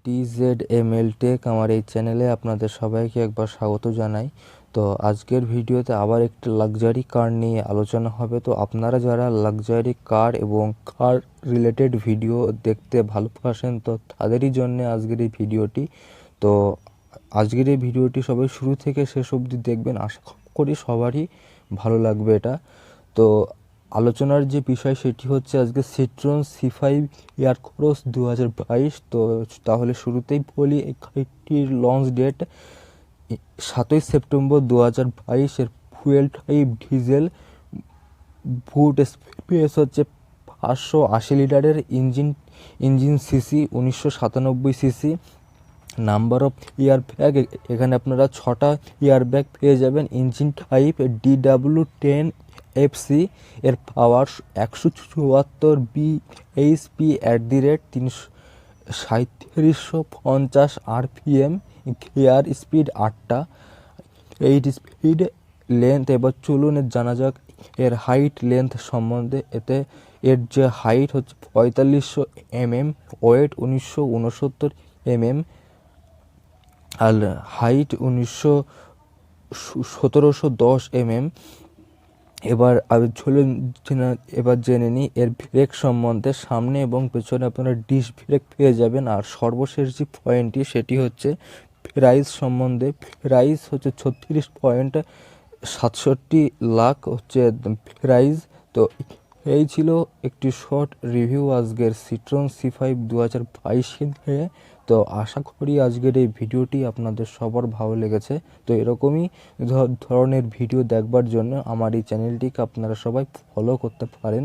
DZML take আমার এই চ্যানেলে আপনাদের সবাইকে একবার স্বাগত জানাই। তো আজকের ভিডিওতে আবার একটি লাক্সারি কার নিয়ে আলোচনা হবে। তো আপনারা যারা লাক্সারি কার এবং কার রিলেটেড ভিডিও দেখতে ভালোবাসেন তো তাদেরই জন্য আজকের এই ভিডিওটি। তো আজকের এই ভিডিওটি সবাই শুরু থেকে শেষ অবধি দেখবেন, আশা করি সবারই ভালো লাগবে এটা। তো আলোচনার যে বিষয় সেটি হচ্ছে আজকে সিট্রন C5 এয়ারক্রস 2022। তো তাহলে শুরুতেই বলি এই গাড়িটির লঞ্চ ডেট 7ই সেপ্টেম্বর 2022। এর ফুয়েল টাইপ ডিজেল, বুট স্পেস হচ্ছে 580 লিটারের, engine CC 1997 CC. Number of year bag, এখানে আপনারা 6টা ইয়ার ব্যাগ পেয়ে যাবেন। ইঞ্জিন টাইপ DW10FC, এর power 174 bhp @33750 RPM, gear speed 8টা, 8 স্পিড। লেন্থ, এবার চলুন এর জানা যাক এর হাইট লেন্থ সম্বন্ধে। এর যে হাইট হচ্ছে 4500 mm, ওয়েট 1969 mm, আর হাইট 1710 mm। এবার জেনে নিই এর ব্রেক সম্বন্ধে। সামনে এবং পেছনে আপনারা ডিস্ক ব্রেক পেয়ে যাবেন। আর সর্বশেষ যে পয়েন্টটি সেটি হচ্ছে প্রাইস সম্বন্ধে। প্রাইস হচ্ছে 36.67 লাখ হচ্ছে প্রাইস। তো এই ছিল একটি শর্ট রিভিউ আজকের সিট্রন C5 2022 নিয়ে। তো আশা করি আজকের এই ভিডিওটি আপনাদের সবার ভালো লেগেছে। তো এরকমই ধরনের ভিডিও দেখবার জন্য আমার এই চ্যানেলটিকে আপনারা সবাই ফলো করতে পারেন।